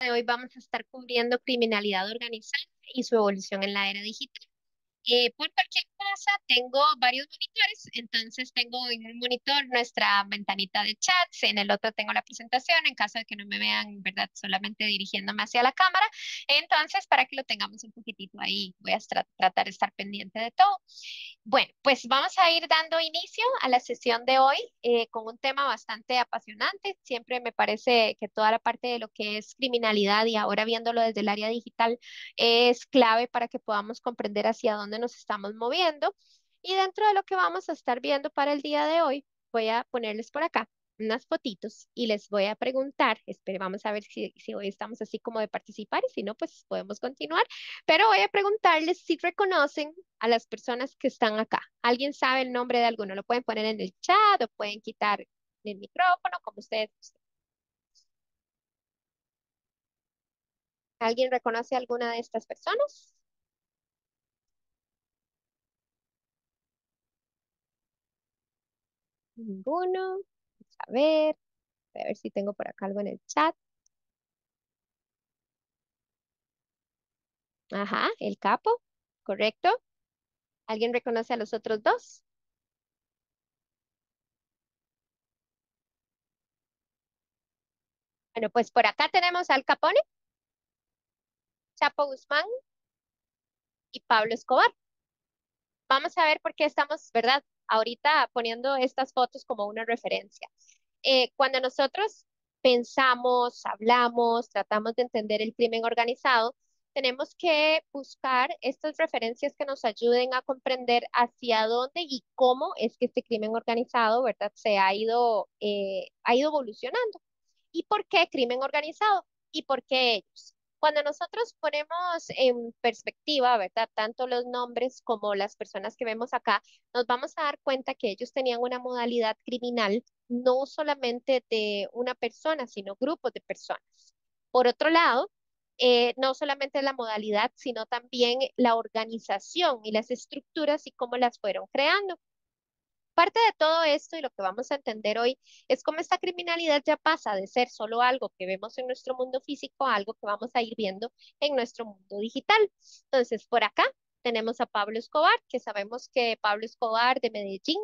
De hoy vamos a estar cubriendo criminalidad organizada y su evolución en la era digital. Por cualquier cosa, tengo varios monitores, entonces tengo en un monitor nuestra ventanita de chats, en el otro tengo la presentación, en caso de que no me vean, ¿verdad? Solamente dirigiéndome hacia la cámara. Entonces, para que lo tengamos un poquitito ahí, voy a tratar de estar pendiente de todo. Bueno, pues vamos a ir dando inicio a la sesión de hoy con un tema bastante apasionante. Siempre me parece que toda la parte de lo que es criminalidad y ahora viéndolo desde el área digital es clave para que podamos comprender hacia dónde nos estamos moviendo. Y dentro de lo que vamos a estar viendo para el día de hoy, voy a ponerles por acá unas fotitos y les voy a preguntar, espere, vamos a ver si hoy estamos así como de participar y si no, pues podemos continuar, pero voy a preguntarles si reconocen a las personas que están acá. ¿Alguien sabe el nombre de alguno? Lo pueden poner en el chat o pueden quitar el micrófono, como ustedes gusten. ¿Alguien reconoce a alguna de estas personas? Ninguno. Vamos a ver si tengo por acá algo en el chat. Ajá, el capo, correcto. ¿Alguien reconoce a los otros dos? Bueno, pues por acá tenemos al Capone, Chapo Guzmán y Pablo Escobar. Vamos a ver por qué estamos, ¿verdad? Ahorita poniendo estas fotos como una referencia. Cuando nosotros pensamos, hablamos, tratamos de entender el crimen organizado, tenemos que buscar estas referencias que nos ayuden a comprender hacia dónde y cómo es que este crimen organizado, ¿verdad? Se ha ido evolucionando. ¿Y por qué crimen organizado? ¿Y por qué ellos? Cuando nosotros ponemos en perspectiva, ¿verdad? Tanto los nombres como las personas que vemos acá, nos vamos a dar cuenta que ellos tenían una modalidad criminal no solamente de una persona, sino grupos de personas. Por otro lado, no solamente la modalidad, sino también la organización y las estructuras y cómo las fueron creando. Parte de todo esto y lo que vamos a entender hoy es cómo esta criminalidad ya pasa de ser solo algo que vemos en nuestro mundo físico a algo que vamos a ir viendo en nuestro mundo digital. Entonces, por acá tenemos a Pablo Escobar, que sabemos que Pablo Escobar de Medellín,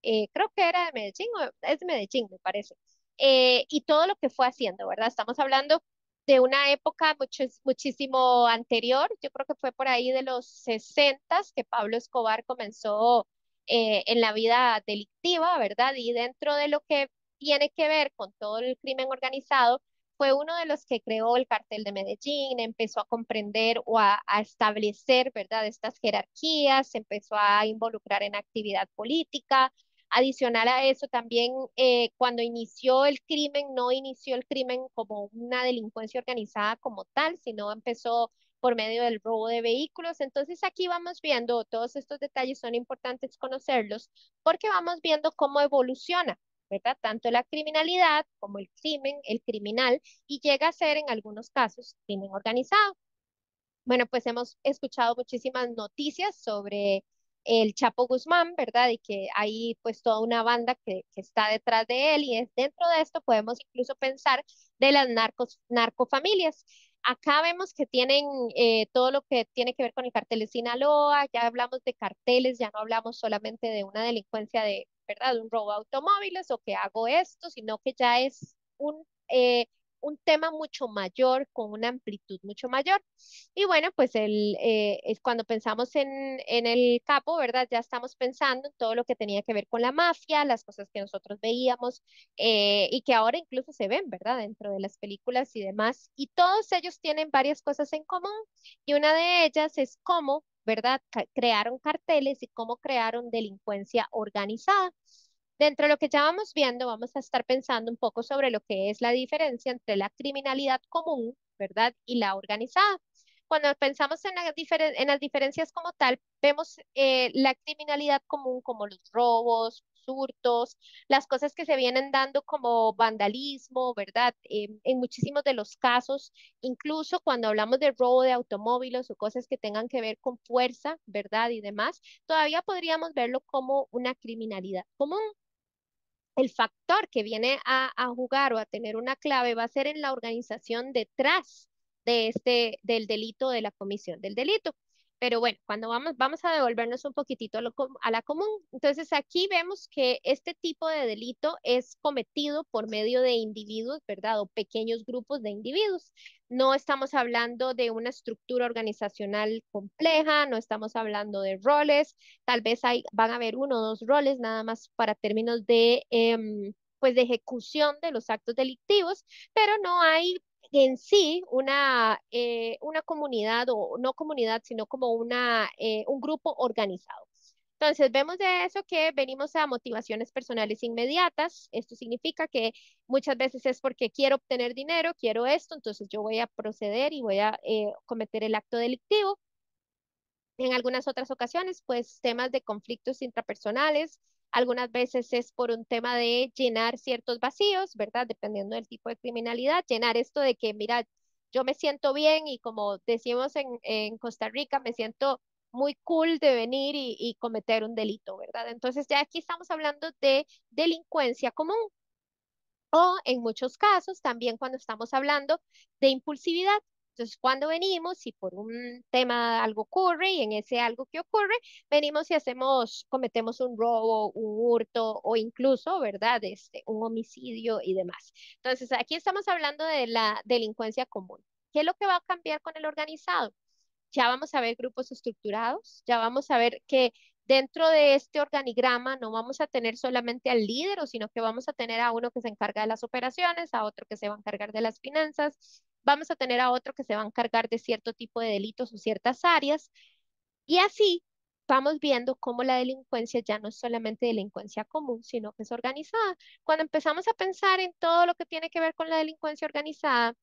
creo que era de Medellín o es de Medellín, me parece, y todo lo que fue haciendo, ¿verdad? Estamos hablando de una época muchísimo anterior, yo creo que fue por ahí de los 60 que Pablo Escobar comenzó en la vida delictiva, ¿verdad? Y dentro de lo que tiene que ver con todo el crimen organizado, fue uno de los que creó el cartel de Medellín, empezó a comprender o a establecer, ¿verdad? Estas jerarquías, se empezó a involucrar en actividad política. Adicional a eso, también cuando inició el crimen, no inició el crimen como una delincuencia organizada como tal, sino empezó por medio del robo de vehículos. Entonces aquí vamos viendo, todos estos detalles son importantes conocerlos porque vamos viendo cómo evoluciona, ¿verdad? Tanto la criminalidad como el crimen, el criminal, y llega a ser en algunos casos crimen organizado. Bueno, pues hemos escuchado muchísimas noticias sobre el Chapo Guzmán, ¿verdad? Y que hay pues toda una banda que está detrás de él y dentro de esto podemos incluso pensar de las narcofamilias. Acá vemos que tienen todo lo que tiene que ver con el cartel de Sinaloa, ya hablamos de carteles, ya no hablamos solamente de una delincuencia de, ¿verdad? Un robo de automóviles o que hago esto, sino que ya es un tema mucho mayor, con una amplitud mucho mayor. Y bueno, pues es cuando pensamos en el capo, ¿verdad? Ya estamos pensando en todo lo que tenía que ver con la mafia, las cosas que nosotros veíamos y que ahora incluso se ven, ¿verdad? Dentro de las películas y demás. Y todos ellos tienen varias cosas en común y una de ellas es cómo, ¿verdad? Crearon carteles y cómo crearon delincuencia organizada. Dentro de lo que ya vamos viendo, vamos a estar pensando un poco sobre lo que es la diferencia entre la criminalidad común, ¿verdad? Y la organizada. Cuando pensamos en las diferencias como tal, vemos la criminalidad común como los robos, hurtos, las cosas que se vienen dando como vandalismo, ¿verdad? En muchísimos de los casos, incluso cuando hablamos de robo de automóviles o cosas que tengan que ver con fuerza, ¿verdad? Y demás, todavía podríamos verlo como una criminalidad común. el factor que viene a jugar o a tener una clave va a ser en la organización detrás del delito, de la comisión del delito. Pero bueno, cuando vamos a devolvernos un poquitito a la común. Entonces aquí vemos que este tipo de delito es cometido por medio de individuos, ¿verdad? O pequeños grupos de individuos. No estamos hablando de una estructura organizacional compleja, no estamos hablando de roles, tal vez van a haber uno o dos roles nada más para términos de, pues de ejecución de los actos delictivos, pero no hay en sí una comunidad, o no comunidad, sino como un grupo organizado. Entonces, vemos de eso que venimos a motivaciones personales inmediatas. Esto significa que muchas veces es porque quiero obtener dinero, quiero esto, entonces yo voy a proceder y voy a cometer el acto delictivo. En algunas otras ocasiones, pues temas de conflictos intrapersonales, algunas veces es por un tema de llenar ciertos vacíos, ¿verdad? Dependiendo del tipo de criminalidad, llenar esto de que, mira, yo me siento bien y como decimos en Costa Rica, me siento muy cool de venir y cometer un delito, ¿verdad? Entonces ya aquí estamos hablando de delincuencia común. O en muchos casos, también cuando estamos hablando de impulsividad. Entonces, cuando venimos y por un tema algo ocurre y en ese algo que ocurre, venimos y cometemos un robo, un hurto o incluso, ¿verdad? Un homicidio y demás. Entonces, aquí estamos hablando de la delincuencia común. ¿Qué es lo que va a cambiar con el organizado? Ya vamos a ver grupos estructurados, ya vamos a ver que dentro de este organigrama no vamos a tener solamente al líder, sino que vamos a tener a uno que se encarga de las operaciones, a otro que se va a encargar de las finanzas, vamos a tener a otro que se va a encargar de cierto tipo de delitos o ciertas áreas, y así vamos viendo cómo la delincuencia ya no es solamente delincuencia común, sino que es organizada. Cuando empezamos a pensar en todo lo que tiene que ver con la delincuencia organizada,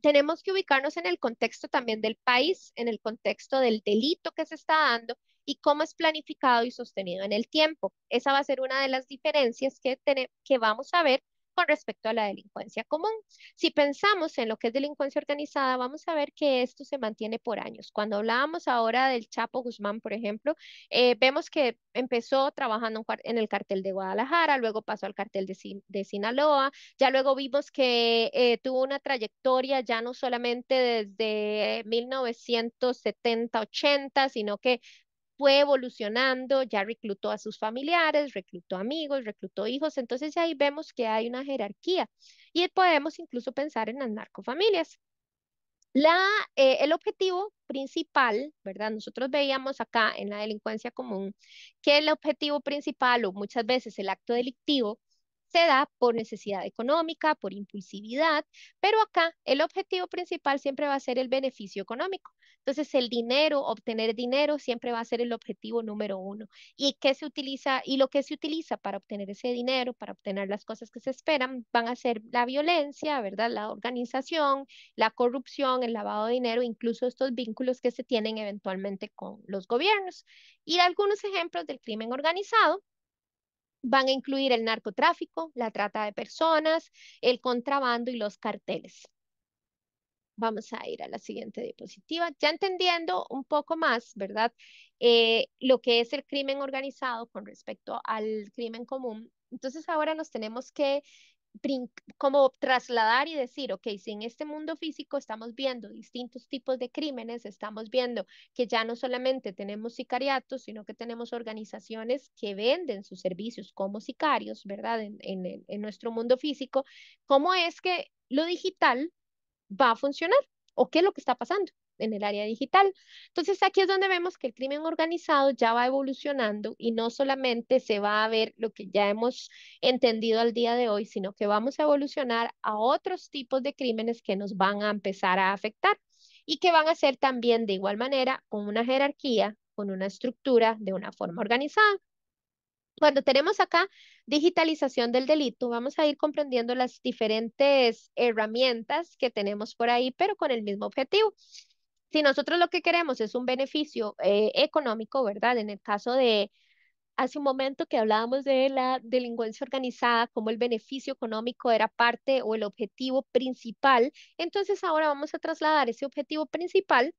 tenemos que ubicarnos en el contexto también del país, en el contexto del delito que se está dando y cómo es planificado y sostenido en el tiempo. Esa va a ser una de las diferencias que vamos a ver con respecto a la delincuencia común. Si pensamos en lo que es delincuencia organizada, vamos a ver que esto se mantiene por años. Cuando hablábamos ahora del Chapo Guzmán, por ejemplo, vemos que empezó trabajando en el cartel de Guadalajara, luego pasó al cartel de Sinaloa, ya luego vimos que tuvo una trayectoria ya no solamente desde 1970, 80, sino que fue evolucionando, ya reclutó a sus familiares, reclutó amigos, reclutó hijos, entonces ahí vemos que hay una jerarquía y podemos incluso pensar en las narcofamilias. La, el objetivo principal, ¿verdad? Nosotros veíamos acá en la delincuencia común que el objetivo principal o muchas veces el acto delictivo se da por necesidad económica, por impulsividad, pero acá el objetivo principal siempre va a ser el beneficio económico. Entonces, el dinero, obtener dinero siempre va a ser el objetivo número uno. ¿Y qué se utiliza? Y lo que se utiliza para obtener ese dinero, para obtener las cosas que se esperan, van a ser la violencia, ¿verdad? La organización, la corrupción, el lavado de dinero, incluso estos vínculos que se tienen eventualmente con los gobiernos. Y algunos ejemplos del crimen organizado van a incluir el narcotráfico, la trata de personas, el contrabando y los carteles. Vamos a ir a la siguiente diapositiva. Ya entendiendo un poco más, ¿verdad? Lo que es el crimen organizado con respecto al crimen común. Entonces ahora nos tenemos que como trasladar y decir, ok, si en este mundo físico estamos viendo distintos tipos de crímenes, estamos viendo que ya no solamente tenemos sicariatos, sino que tenemos organizaciones que venden sus servicios como sicarios, ¿verdad? En nuestro mundo físico, ¿cómo es que lo digital va a funcionar o qué es lo que está pasando en el área digital? Entonces aquí es donde vemos que el crimen organizado ya va evolucionando y no solamente se va a ver lo que ya hemos entendido al día de hoy, sino que vamos a evolucionar a otros tipos de crímenes que nos van a empezar a afectar y que van a ser también de igual manera con una jerarquía, con una estructura, de una forma organizada. Cuando tenemos acá digitalización del delito, vamos a ir comprendiendo las diferentes herramientas que tenemos por ahí, pero con el mismo objetivo. Si nosotros lo que queremos es un beneficio económico, ¿verdad? En el caso de hace un momento que hablábamos de la delincuencia organizada, como el beneficio económico era parte o el objetivo principal, entonces ahora vamos a trasladar ese objetivo principal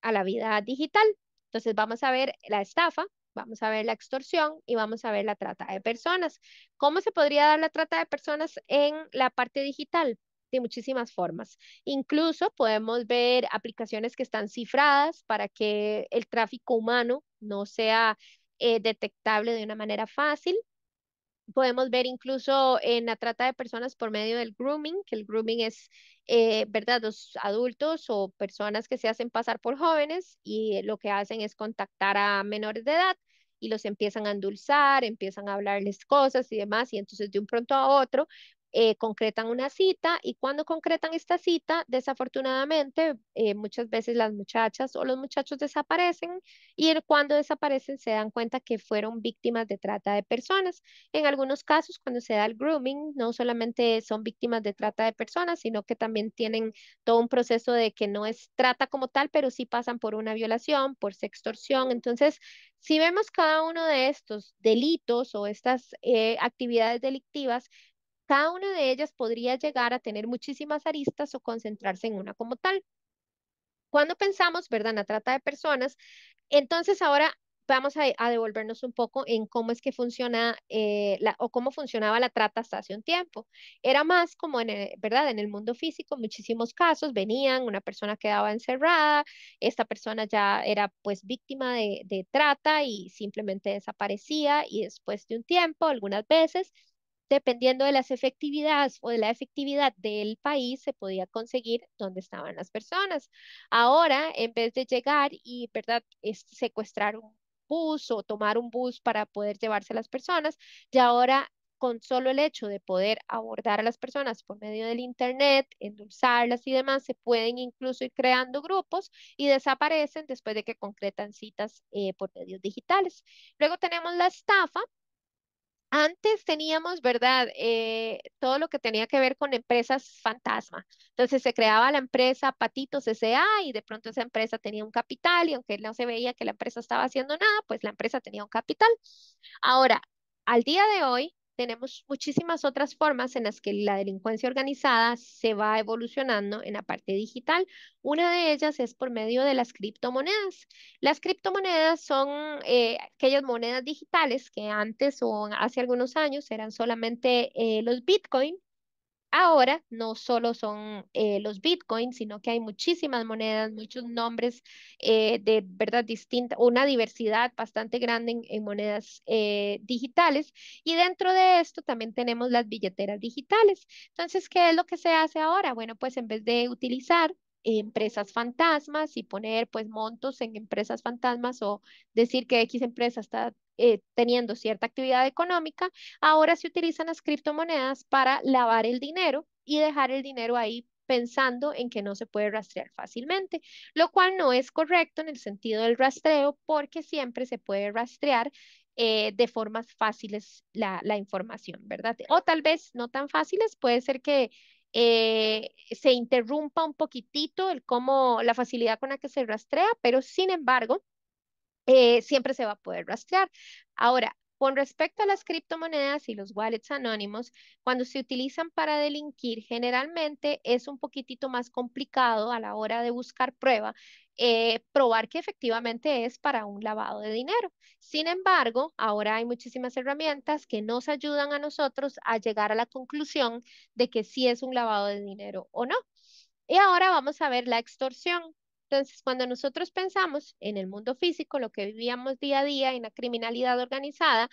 a la vida digital. Entonces vamos a ver la estafa. vamos a ver la extorsión y vamos a ver la trata de personas. ¿Cómo se podría dar la trata de personas en la parte digital? De muchísimas formas. Incluso podemos ver aplicaciones que están cifradas para que el tráfico humano no sea detectable de una manera fácil. Podemos ver incluso en la trata de personas por medio del grooming, que el grooming es, ¿verdad? Los adultos o personas que se hacen pasar por jóvenes y lo que hacen es contactar a menores de edad y los empiezan a endulzar, empiezan a hablarles cosas y demás, y entonces de un pronto a otro concretan una cita y cuando concretan esta cita, desafortunadamente, muchas veces las muchachas o los muchachos desaparecen y cuando desaparecen se dan cuenta que fueron víctimas de trata de personas. En algunos casos, cuando se da el grooming, no solamente son víctimas de trata de personas, sino que también tienen todo un proceso de que no es trata como tal, pero sí pasan por una violación, por sextorsión. Entonces, si vemos cada uno de estos delitos o estas actividades delictivas, cada una de ellas podría llegar a tener muchísimas aristas o concentrarse en una como tal. Cuando pensamos, ¿verdad?, en la trata de personas, entonces ahora vamos a devolvernos un poco en cómo es que funciona o cómo funcionaba la trata hasta hace un tiempo. Era más como ¿verdad? En el mundo físico, muchísimos casos venían, una persona quedaba encerrada, esta persona ya era pues víctima de trata y simplemente desaparecía y después de un tiempo, algunas veces, dependiendo de las efectividades o de la efectividad del país, se podía conseguir dónde estaban las personas. Ahora, en vez de llegar y, ¿verdad?, secuestrar un bus o tomar un bus para poder llevarse a las personas, ya ahora con solo el hecho de poder abordar a las personas por medio del internet, endulzarlas y demás, se pueden incluso ir creando grupos y desaparecen después de que concretan citas por medios digitales. Luego tenemos la estafa. Antes teníamos, ¿verdad? Todo lo que tenía que ver con empresas fantasma. Entonces se creaba la empresa Patitos S.A. y de pronto esa empresa tenía un capital y aunque no se veía que la empresa estaba haciendo nada, pues la empresa tenía un capital. Ahora, al día de hoy, tenemos muchísimas otras formas en las que la delincuencia organizada se va evolucionando en la parte digital. Una de ellas es por medio de las criptomonedas. Las criptomonedas son aquellas monedas digitales que antes o hace algunos años eran solamente los Bitcoin. Ahora no solo son los bitcoins, sino que hay muchísimas monedas, muchos nombres de verdad distinta, una diversidad bastante grande en monedas digitales. Y dentro de esto también tenemos las billeteras digitales. Entonces, ¿qué es lo que se hace ahora? Bueno, pues en vez de utilizar empresas fantasmas y poner pues montos en empresas fantasmas o decir que X empresa está teniendo cierta actividad económica, ahora se utilizan las criptomonedas para lavar el dinero y dejar el dinero ahí pensando en que no se puede rastrear fácilmente, lo cual no es correcto en el sentido del rastreo porque siempre se puede rastrear de formas fáciles la información, ¿verdad? O tal vez no tan fáciles, puede ser que se interrumpa un poquitito el cómo, la facilidad con la que se rastrea, pero sin embargo, siempre se va a poder rastrear. Ahora, con respecto a las criptomonedas y los wallets anónimos, cuando se utilizan para delinquir, generalmente es un poquitito más complicado a la hora de buscar prueba, probar que efectivamente es para un lavado de dinero. Sin embargo, ahora hay muchísimas herramientas que nos ayudan a nosotros a llegar a la conclusión de que sí es un lavado de dinero o no. Y ahora vamos a ver la extorsión. Entonces, cuando nosotros pensamos en el mundo físico, lo que vivíamos día a día en la criminalidad organizada,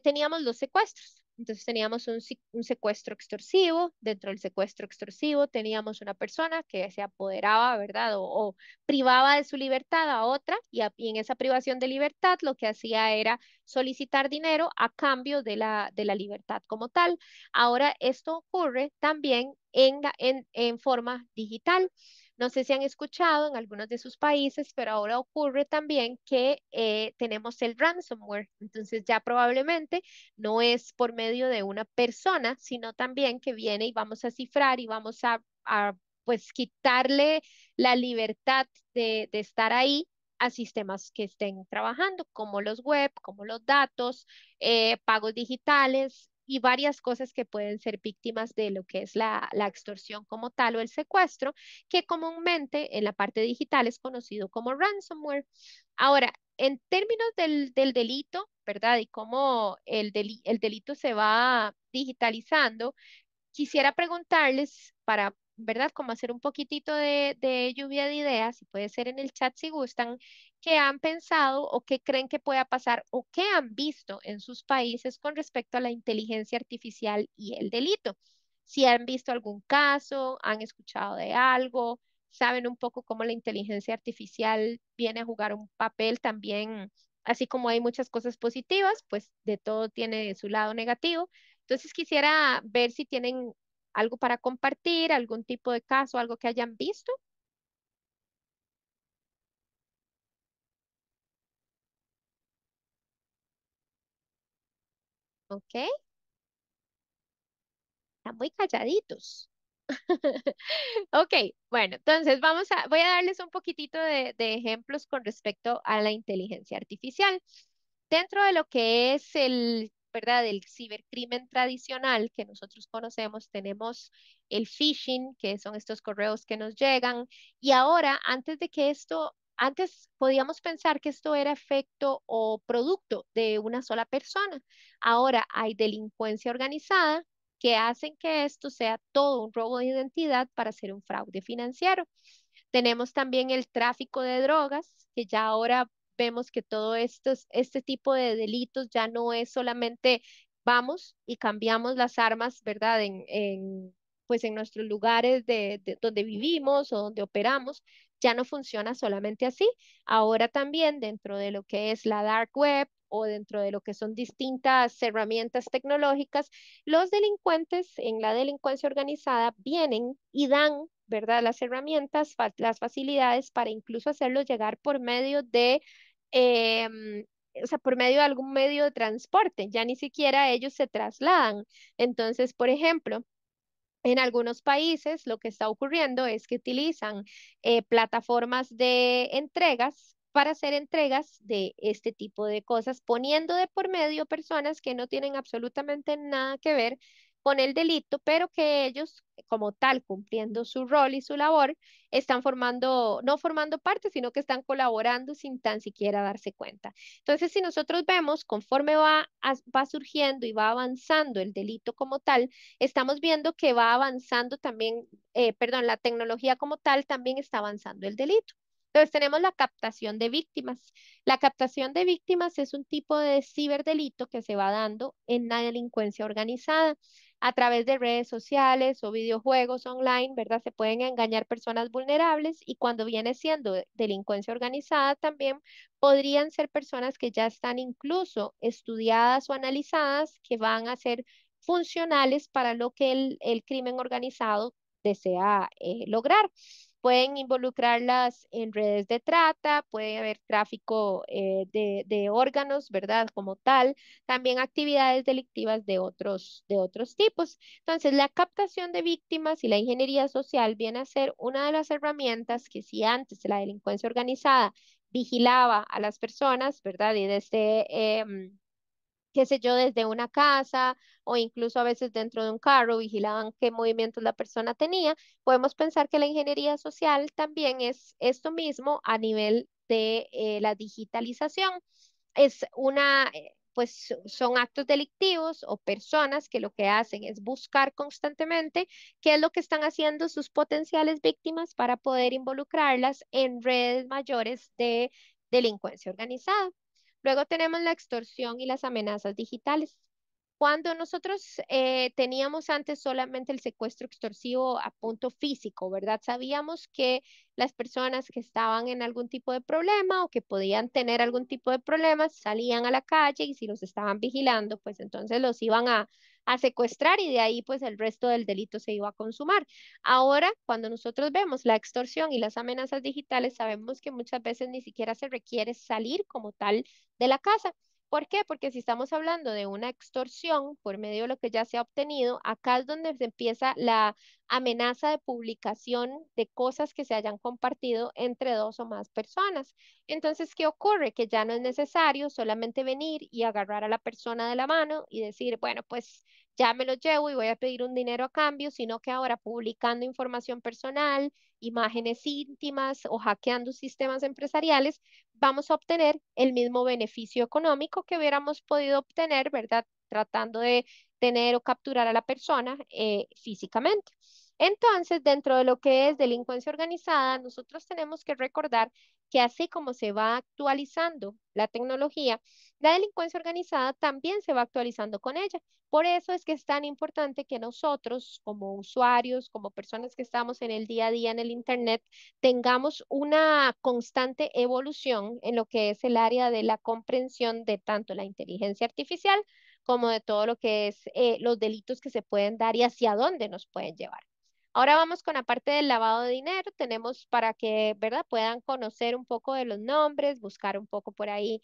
teníamos los secuestros. Entonces teníamos un secuestro extorsivo. Dentro del secuestro extorsivo teníamos una persona que se apoderaba, ¿verdad? O privaba de su libertad a otra y en esa privación de libertad lo que hacía era solicitar dinero a cambio de la libertad como tal. Ahora, esto ocurre también en forma digital. No sé si han escuchado en algunos de sus países, pero ahora ocurre también que tenemos el ransomware. Entonces ya probablemente no es por medio de una persona, sino también que viene y vamos a cifrar y vamos pues quitarle la libertad de estar ahí a sistemas que estén trabajando, como los web, como los datos, pagos digitales y varias cosas que pueden ser víctimas de lo que es la extorsión como tal o el secuestro, que comúnmente en la parte digital es conocido como ransomware. Ahora, en términos del delito, ¿verdad? Y cómo el delito se va digitalizando, quisiera preguntarles para, ¿verdad? Como hacer un poquitito de lluvia de ideas, y puede ser en el chat si gustan, qué han pensado o qué creen que pueda pasar o qué han visto en sus países con respecto a la inteligencia artificial y el delito. Si han visto algún caso, han escuchado de algo, saben un poco cómo la inteligencia artificial viene a jugar un papel también, así como hay muchas cosas positivas, pues de todo tiene su lado negativo. Entonces quisiera ver si tienen algo para compartir, algún tipo de caso, algo que hayan visto. ¿Ok? Están muy calladitos. Ok, bueno, entonces voy a darles un poquitito de ejemplos con respecto a la inteligencia artificial. Dentro de lo que es ¿verdad? El cibercrimen tradicional que nosotros conocemos, tenemos el phishing, que son estos correos que nos llegan, y ahora, antes de que antes podíamos pensar que esto era efecto o producto de una sola persona. Ahora hay delincuencia organizada que hacen que esto sea todo un robo de identidad para hacer un fraude financiero. Tenemos también el tráfico de drogas, que ya ahora vemos que todo este tipo de delitos ya no es solamente vamos y cambiamos las armas, ¿verdad? Pues en nuestros lugares de donde vivimos o donde operamos, ya no funciona solamente así. Ahora también dentro de lo que es la dark web o dentro de lo que son distintas herramientas tecnológicas, los delincuentes en la delincuencia organizada vienen y dan, ¿verdad? Las herramientas, las facilidades para incluso hacerlo llegar por medio em, o sea, por medio de algún medio de transporte. Ya ni siquiera ellos se trasladan. Entonces, por ejemplo, en algunos países lo que está ocurriendo es que utilizan plataformas de entregas para hacer entregas de este tipo de cosas, poniendo de por medio personas que no tienen absolutamente nada que ver con el delito, pero que ellos, como tal, cumpliendo su rol y su labor, están no formando parte, sino que están colaborando sin tan siquiera darse cuenta. Entonces, si nosotros vemos, conforme va surgiendo y va avanzando el delito como tal, estamos viendo que va avanzando también, perdón, la tecnología como tal también está avanzando el delito. Entonces tenemos la captación de víctimas. La captación de víctimas es un tipo de ciberdelito que se va dando en la delincuencia organizada. A través de redes sociales o videojuegos online, ¿verdad? Se pueden engañar personas vulnerables, y cuando viene siendo delincuencia organizada también podrían ser personas que ya están incluso estudiadas o analizadas, que van a ser funcionales para lo que el crimen organizado desea lograr. Pueden involucrarlas en redes de trata, puede haber tráfico de órganos, ¿verdad? Como tal, también actividades delictivas de otros tipos. Entonces, la captación de víctimas y la ingeniería social viene a ser una de las herramientas que, si antes la delincuencia organizada vigilaba a las personas, ¿verdad? Y desde qué sé yo, desde una casa o incluso a veces dentro de un carro, vigilaban qué movimientos la persona tenía. Podemos pensar que la ingeniería social también es esto mismo a nivel de la digitalización. Es pues son actos delictivos o personas que lo que hacen es buscar constantemente qué es lo que están haciendo sus potenciales víctimas para poder involucrarlas en redes mayores de delincuencia organizada. Luego tenemos la extorsión y las amenazas digitales. Cuando nosotros teníamos antes solamente el secuestro extorsivo a punto físico, ¿verdad? Sabíamos que las personas que estaban en algún tipo de problema o que podían tener algún tipo de problemas salían a la calle, y si los estaban vigilando, pues entonces los iban a secuestrar, y de ahí pues el resto del delito se iba a consumar. Ahora, cuando nosotros vemos la extorsión y las amenazas digitales, sabemos que muchas veces ni siquiera se requiere salir como tal de la casa. ¿Por qué? Porque si estamos hablando de una extorsión por medio de lo que ya se ha obtenido, acá es donde se empieza la amenaza de publicación de cosas que se hayan compartido entre dos o más personas. Entonces, ¿qué ocurre? Que ya no es necesario solamente venir y agarrar a la persona de la mano y decir, bueno, pues ya me lo llevo y voy a pedir un dinero a cambio, sino que ahora publicando información personal, imágenes íntimas o hackeando sistemas empresariales, vamos a obtener el mismo beneficio económico que hubiéramos podido obtener, ¿verdad? Tratando de tener o capturar a la persona físicamente. Entonces, dentro de lo que es delincuencia organizada, nosotros tenemos que recordar que así como se va actualizando la tecnología, la delincuencia organizada también se va actualizando con ella. Por eso es que es tan importante que nosotros, como usuarios, como personas que estamos en el día a día en el Internet, tengamos una constante evolución en lo que es el área de la comprensión de tanto la inteligencia artificial como de todo lo que es los delitos que se pueden dar y hacia dónde nos pueden llevar. Ahora vamos con la parte del lavado de dinero. Tenemos para que, ¿verdad? Puedan conocer un poco de los nombres, buscar un poco por ahí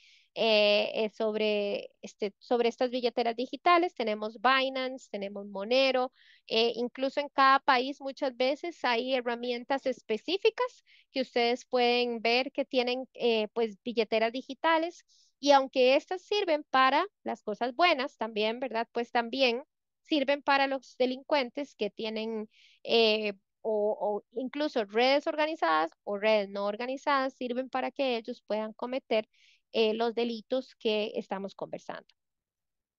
sobre estas billeteras digitales. Tenemos Binance, tenemos Monero. Incluso en cada país muchas veces hay herramientas específicas que ustedes pueden ver que tienen pues billeteras digitales. Y aunque estas sirven para las cosas buenas también, ¿verdad? Pues también sirven para los delincuentes que tienen o incluso redes organizadas o redes no organizadas sirven para que ellos puedan cometer los delitos que estamos conversando.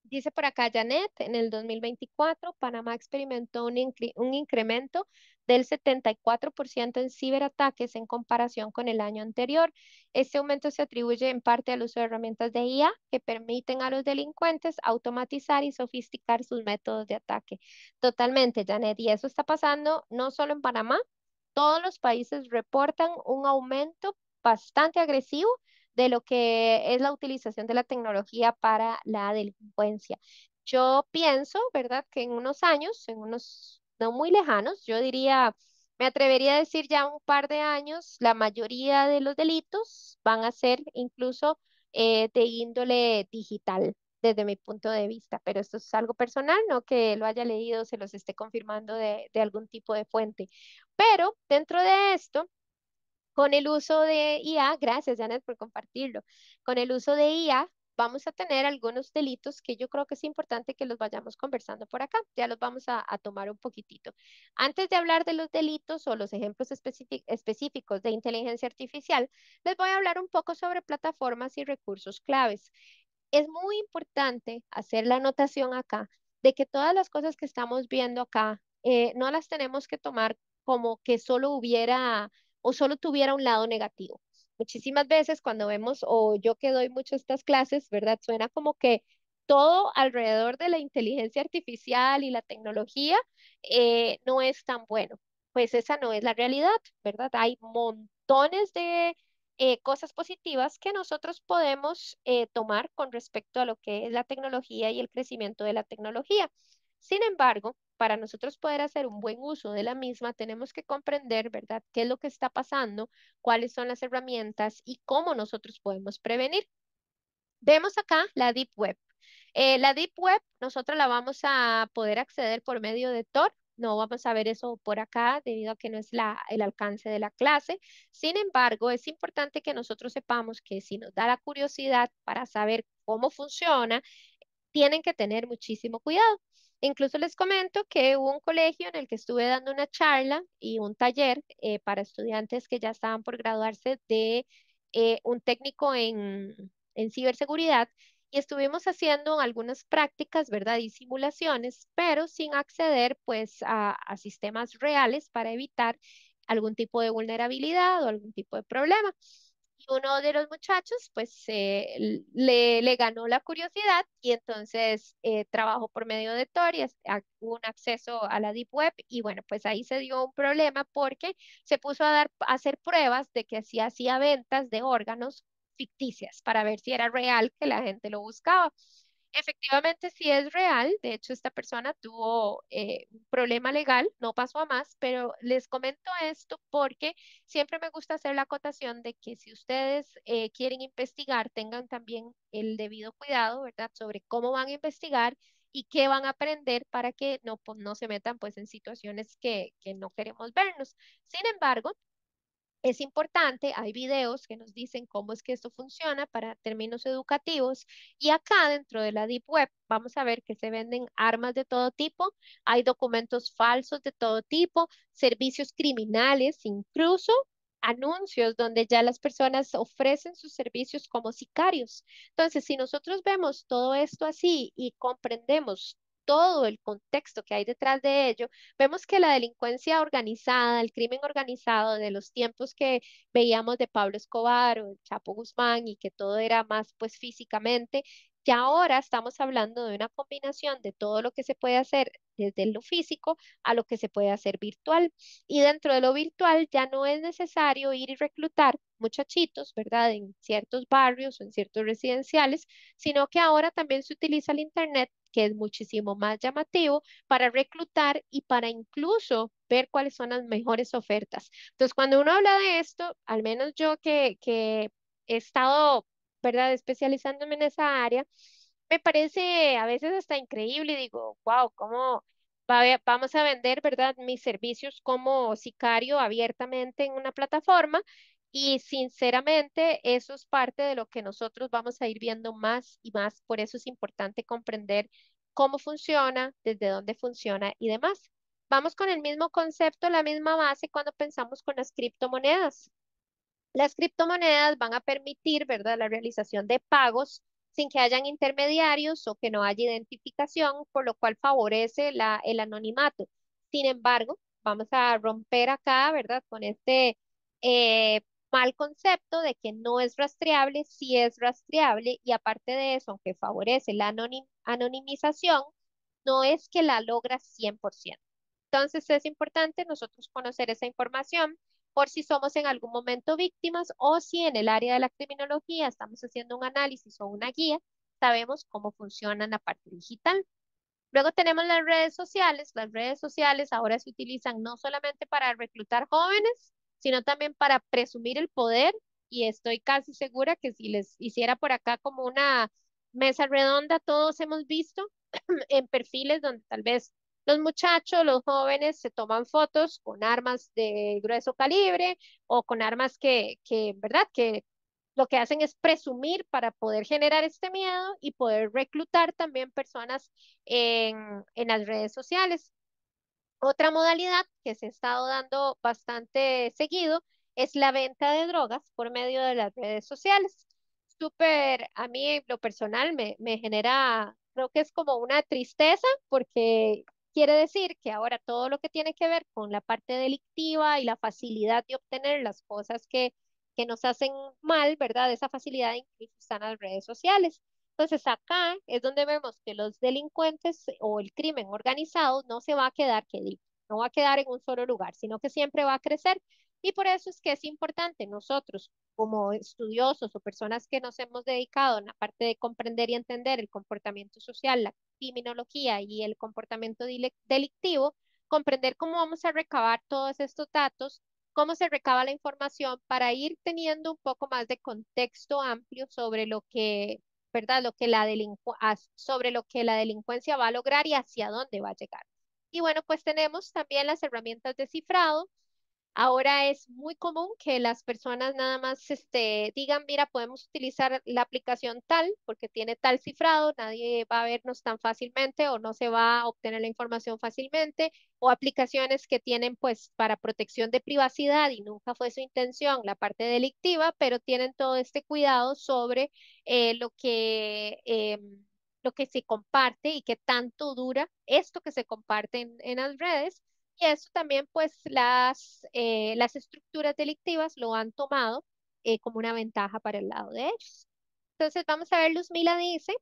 Dice por acá Janet, en el 2024, Panamá experimentó un incremento del 74% en ciberataques en comparación con el año anterior. Este aumento se atribuye en parte al uso de herramientas de IA que permiten a los delincuentes automatizar y sofisticar sus métodos de ataque. Totalmente, Janet, y eso está pasando no solo en Panamá, todos los países reportan un aumento bastante agresivo de lo que es la utilización de la tecnología para la delincuencia. Yo pienso, ¿verdad?, que en unos años, en unos no muy lejanos, yo diría, me atrevería a decir ya un par de años, la mayoría de los delitos van a ser incluso de índole digital, desde mi punto de vista, pero esto es algo personal, no que lo haya leído, se los esté confirmando de algún tipo de fuente. Pero dentro de esto, con el uso de IA, gracias Janet por compartirlo, con el uso de IA vamos a tener algunos delitos que yo creo que es importante que los vayamos conversando por acá. Ya los vamos a tomar un poquitito. Antes de hablar de los delitos o los ejemplos específicos de inteligencia artificial, les voy a hablar un poco sobre plataformas y recursos claves. Es muy importante hacer la anotación acá de que todas las cosas que estamos viendo acá no las tenemos que tomar como que solo hubiera o solo tuviera un lado negativo. Muchísimas veces cuando vemos, o yo que doy mucho estas clases, ¿verdad? Suena como que todo alrededor de la inteligencia artificial y la tecnología no es tan bueno. Pues esa no es la realidad, ¿verdad? Hay montones de cosas positivas que nosotros podemos tomar con respecto a lo que es la tecnología y el crecimiento de la tecnología. Sin embargo, para nosotros poder hacer un buen uso de la misma, tenemos que comprender, ¿verdad?, qué es lo que está pasando, cuáles son las herramientas y cómo nosotros podemos prevenir. Vemos acá la Deep Web. La Deep Web, nosotros la vamos a poder acceder por medio de Tor. No vamos a ver eso por acá debido a que no es el alcance de la clase. Sin embargo, es importante que nosotros sepamos que si nos da la curiosidad para saber cómo funciona, tienen que tener muchísimo cuidado. Incluso les comento que hubo un colegio en el que estuve dando una charla y un taller para estudiantes que ya estaban por graduarse de un técnico en ciberseguridad y estuvimos haciendo algunas prácticas, ¿verdad? Y simulaciones, pero sin acceder pues a sistemas reales para evitar algún tipo de vulnerabilidad o algún tipo de problema. Y uno de los muchachos, pues, le ganó la curiosidad y entonces trabajó por medio de Tor y hubo un acceso a la Deep Web y bueno, pues ahí se dio un problema porque se puso a hacer pruebas de que si hacía ventas de órganos ficticias para ver si era real que la gente lo buscaba. Efectivamente, sí es real. De hecho, esta persona tuvo un problema legal, no pasó a más, pero les comento esto porque siempre me gusta hacer la acotación de que si ustedes quieren investigar, tengan también el debido cuidado, ¿verdad? Sobre cómo van a investigar y qué van a aprender para que no, pues, no se metan pues en situaciones que no queremos vernos. Sin embargo, es importante, hay videos que nos dicen cómo es que esto funciona para términos educativos y acá dentro de la Deep Web vamos a ver que se venden armas de todo tipo, hay documentos falsos de todo tipo, servicios criminales, incluso anuncios donde ya las personas ofrecen sus servicios como sicarios. Entonces, si nosotros vemos todo esto así y comprendemos todo el contexto que hay detrás de ello, vemos que la delincuencia organizada, el crimen organizado de los tiempos que veíamos de Pablo Escobar o el Chapo Guzmán y que todo era más pues físicamente, ya ahora estamos hablando de una combinación de todo lo que se puede hacer desde lo físico a lo que se puede hacer virtual. Y dentro de lo virtual ya no es necesario ir y reclutar muchachitos, ¿verdad? En ciertos barrios o en ciertos residenciales, sino que ahora también se utiliza el Internet, que es muchísimo más llamativo para reclutar y para incluso ver cuáles son las mejores ofertas. Entonces, cuando uno habla de esto, al menos yo que he estado, ¿verdad?, especializándome en esa área, me parece a veces hasta increíble y digo, wow, ¿cómo vamos a vender, ¿verdad?, mis servicios como sicario abiertamente en una plataforma? Y sinceramente, eso es parte de lo que nosotros vamos a ir viendo más y más. Por eso es importante comprender cómo funciona, desde dónde funciona y demás. Vamos con el mismo concepto, la misma base cuando pensamos con las criptomonedas. Las criptomonedas van a permitir, ¿verdad?, la realización de pagos sin que hayan intermediarios o que no haya identificación, por lo cual favorece el anonimato. Sin embargo, vamos a romper acá, ¿verdad?, con este eh, mal concepto de que no es rastreable, sí es rastreable y aparte de eso, aunque favorece la anonimización, no es que la logra 100%. Entonces es importante nosotros conocer esa información por si somos en algún momento víctimas o si en el área de la criminología estamos haciendo un análisis o una guía, sabemos cómo funciona la parte digital. Luego tenemos las redes sociales. Las redes sociales ahora se utilizan no solamente para reclutar jóvenes, sino también para presumir el poder. Y estoy casi segura que si les hiciera por acá como una mesa redonda, todos hemos visto en perfiles donde tal vez los muchachos, los jóvenes se toman fotos con armas de grueso calibre o con armas ¿verdad? Que lo que hacen es presumir para poder generar este miedo y poder reclutar también personas en las redes sociales. Otra modalidad que se ha estado dando bastante seguido es la venta de drogas por medio de las redes sociales. Súper, a mí en lo personal me genera, creo que es como una tristeza porque quiere decir que ahora todo lo que tiene que ver con la parte delictiva y la facilidad de obtener las cosas que nos hacen mal, ¿verdad? Esa facilidad incluso está en las redes sociales. Entonces acá es donde vemos que los delincuentes o el crimen organizado no se va a quedar quedito, no va a quedar en un solo lugar, sino que siempre va a crecer. Y por eso es que es importante nosotros, como estudiosos o personas que nos hemos dedicado en la parte de comprender y entender el comportamiento social, la criminología y el comportamiento delictivo, comprender cómo vamos a recabar todos estos datos, cómo se recaba la información para ir teniendo un poco más de contexto amplio sobre lo que, ¿verdad? Sobre lo que la delincuencia va a lograr y hacia dónde va a llegar. Y bueno, pues tenemos también las herramientas de cifrado. Ahora es muy común que las personas nada más digan, mira, podemos utilizar la aplicación tal porque tiene tal cifrado, nadie va a vernos tan fácilmente o no se va a obtener la información fácilmente, o aplicaciones que tienen pues para protección de privacidad y nunca fue su intención la parte delictiva, pero tienen todo este cuidado sobre lo que se comparte y qué tanto dura esto que se comparte en las redes y eso también, pues, las estructuras delictivas lo han tomado como una ventaja para el lado de ellos. Entonces, vamos a ver, Luz Mila dice,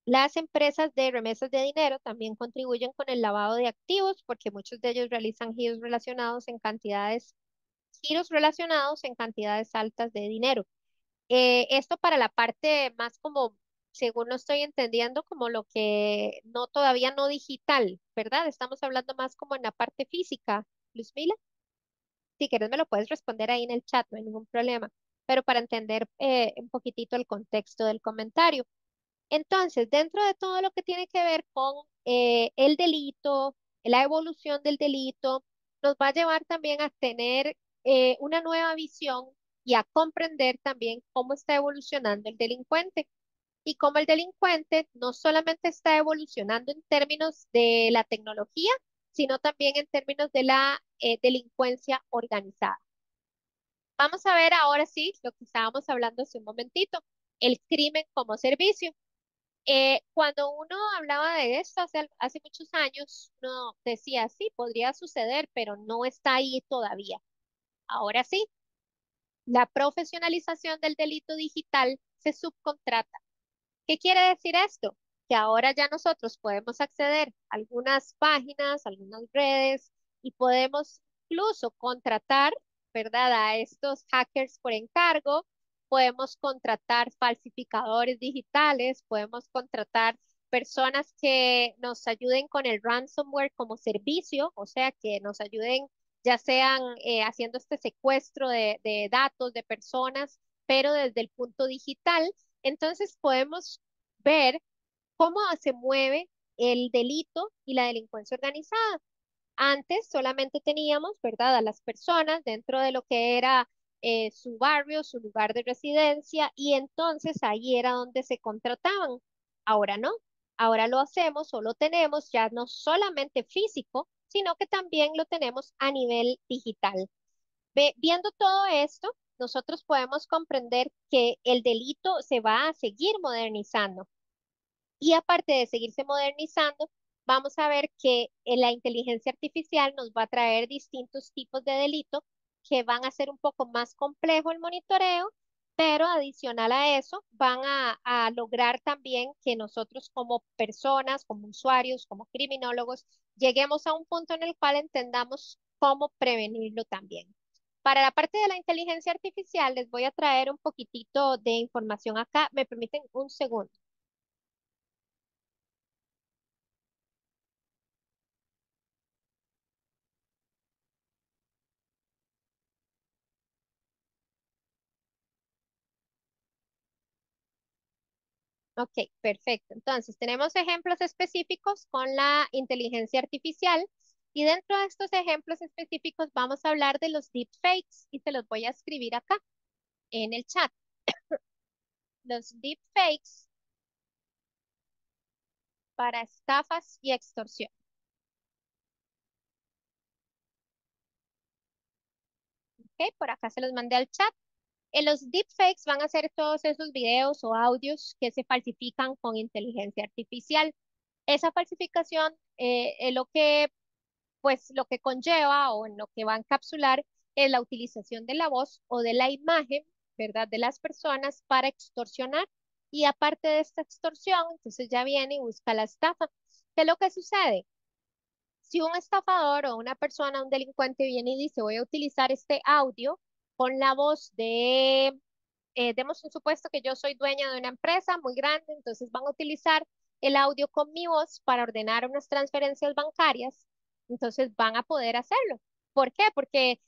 las empresas de remesas de dinero también contribuyen con el lavado de activos porque muchos de ellos realizan giros relacionados en cantidades altas de dinero. Esto para la parte más como, según lo estoy entendiendo, como lo que no todavía no digital, ¿verdad? Estamos hablando más como en la parte física. Luzmila, si quieres me lo puedes responder ahí en el chat, no hay ningún problema, pero para entender un poquitito el contexto del comentario. Entonces, dentro de todo lo que tiene que ver con el delito, la evolución del delito, nos va a llevar también a tener una nueva visión y a comprender también cómo está evolucionando el delincuente y cómo el delincuente no solamente está evolucionando en términos de la tecnología, sino también en términos de la delincuencia organizada. Vamos a ver ahora sí lo que estábamos hablando hace un momentito, el crimen como servicio. Cuando uno hablaba de esto hace muchos años, uno decía, sí, podría suceder, pero no está ahí todavía. Ahora sí, la profesionalización del delito digital se subcontrata. ¿Qué quiere decir esto? Que ahora ya nosotros podemos acceder a algunas páginas, algunas redes y podemos incluso contratar, ¿verdad? A estos hackers por encargo, podemos contratar falsificadores digitales, podemos contratar personas que nos ayuden con el ransomware como servicio, o sea, que nos ayuden ya sean haciendo este secuestro de datos de personas, pero desde el punto digital. Entonces podemos ver cómo se mueve el delito y la delincuencia organizada. Antes solamente teníamos, ¿verdad?, a las personas dentro de lo que era su barrio, su lugar de residencia, y entonces ahí era donde se contrataban. Ahora no, ahora lo hacemos o lo tenemos ya no solamente físico, sino que también lo tenemos a nivel digital. Viendo todo esto, nosotros podemos comprender que el delito se va a seguir modernizando. Y aparte de seguirse modernizando, vamos a ver que la inteligencia artificial nos va a traer distintos tipos de delito que van a ser un poco más complejo el monitoreo, pero adicional a eso van a lograr también que nosotros como personas, como usuarios, como criminólogos, lleguemos a un punto en el cual entendamos cómo prevenirlo también. Para la parte de la inteligencia artificial, les voy a traer un poquitito de información acá. ¿Me permiten un segundo? Ok, perfecto. Entonces, tenemos ejemplos específicos con la inteligencia artificial y dentro de estos ejemplos específicos vamos a hablar de los deepfakes y se los voy a escribir acá en el chat. Los deepfakes para estafas y extorsión. Ok, por acá se los mandé al chat. En los deepfakes van a ser todos esos videos o audios que se falsifican con inteligencia artificial. Esa falsificación es lo que conlleva o en lo que va a encapsular es la utilización de la voz o de la imagen, ¿verdad? De las personas para extorsionar. Y aparte de esta extorsión, entonces ya viene y busca la estafa. ¿Qué es lo que sucede? Si un estafador o una persona, un delincuente viene y dice, voy a utilizar este audio con la voz de demos un supuesto que yo soy dueña de una empresa muy grande, entonces van a utilizar el audio con mi voz para ordenar unas transferencias bancarias, entonces van a poder hacerlo. ¿Por qué? Porque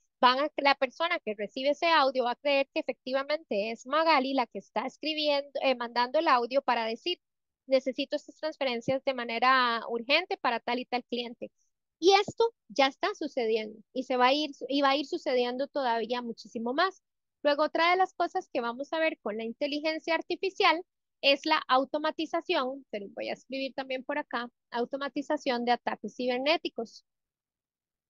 la persona que recibe ese audio va a creer que efectivamente es Magali la que está escribiendo, mandando el audio para decir, necesito estas transferencias de manera urgente para tal y tal cliente. Y esto ya está sucediendo y va a ir sucediendo todavía muchísimo más. Luego, otra de las cosas que vamos a ver con la inteligencia artificial es la automatización, pero voy a escribir también por acá, automatización de ataques cibernéticos.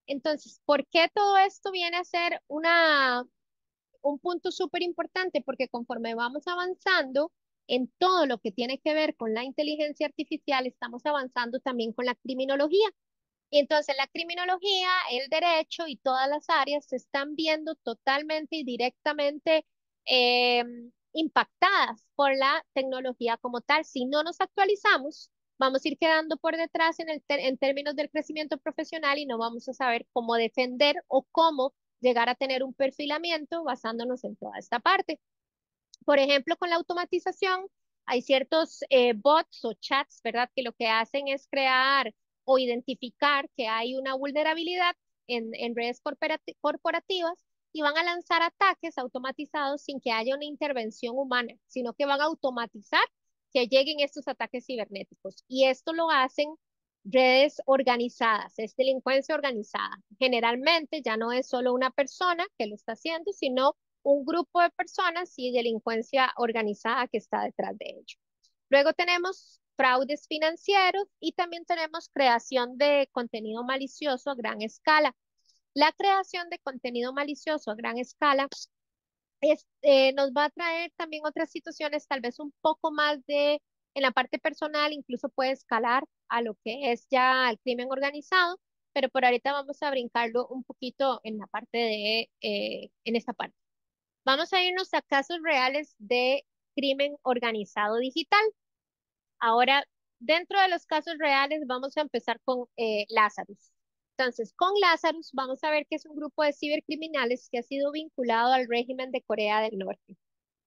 Entonces, ¿por qué todo esto viene a ser un punto súper importante? Porque conforme vamos avanzando en todo lo que tiene que ver con la inteligencia artificial, estamos avanzando también con la criminología. Y entonces la criminología, el derecho y todas las áreas se están viendo totalmente y directamente eh, impactadas por la tecnología como tal. Si no nos actualizamos, vamos a ir quedando por detrás en términos del crecimiento profesional y no vamos a saber cómo defender o cómo llegar a tener un perfilamiento basándonos en toda esta parte. Por ejemplo, con la automatización, hay ciertos bots o chats, ¿verdad? Que lo que hacen es crear o identificar que hay una vulnerabilidad en redes corporativas y van a lanzar ataques automatizados sin que haya una intervención humana, sino que van a automatizar que lleguen estos ataques cibernéticos. Y esto lo hacen redes organizadas, es delincuencia organizada. Generalmente ya no es solo una persona que lo está haciendo, sino un grupo de personas y delincuencia organizada que está detrás de ello. Luego tenemos fraudes financieros y también tenemos creación de contenido malicioso a gran escala. La creación de contenido malicioso a gran escala nos va a traer también otras situaciones, tal vez un poco más de, en la parte personal, incluso puede escalar a lo que es ya el crimen organizado, pero por ahorita vamos a brincarlo un poquito en la parte de, en esta parte. Vamos a irnos a casos reales de crimen organizado digital. Ahora, dentro de los casos reales, vamos a empezar con Lazarus. Entonces, con Lazarus vamos a ver que es un grupo de cibercriminales que ha sido vinculado al régimen de Corea del Norte.